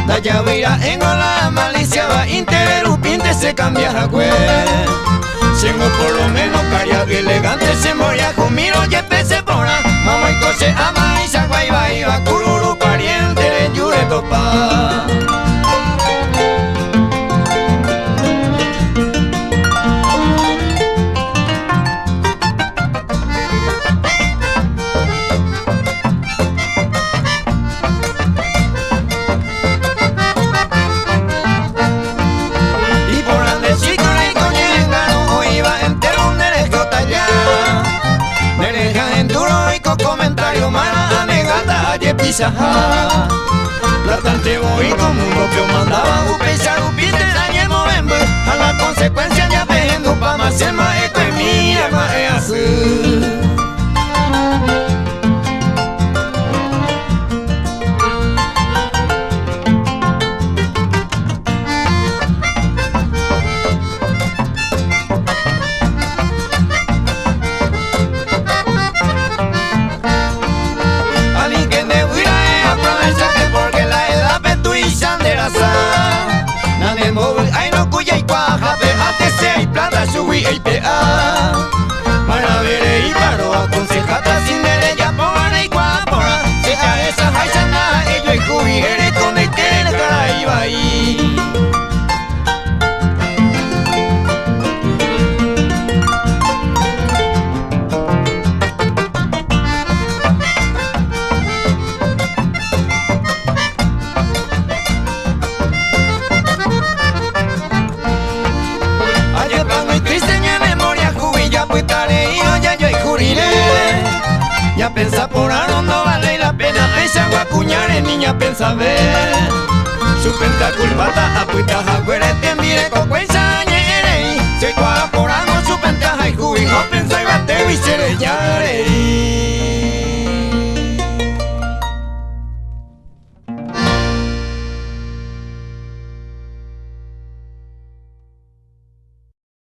Da llavira en la malicia va interrumpinte se cambia la cue. Siendo por lo menos caria elegante se moría conmigo y pese pora. Mamá y coche ama y sagua y va cururu pariente yure topa. Platante voy como un propio mandaba upesar upite dañe movembe a la consecuencia ya vendo pa más el maestro y mira maestro. Subí el PA para ver y paro aconsejata sin derecha por y guapora sea esa haisana ello y jubiere con el que el cara iba ahí. Ya pensa por ahora no vale la pena esa guacuñare niña pensa ver su penta culpata apuita jaguere te mire con cuenza ñere se cua por ahora su penta hay juijo pensa y bate y se le llare.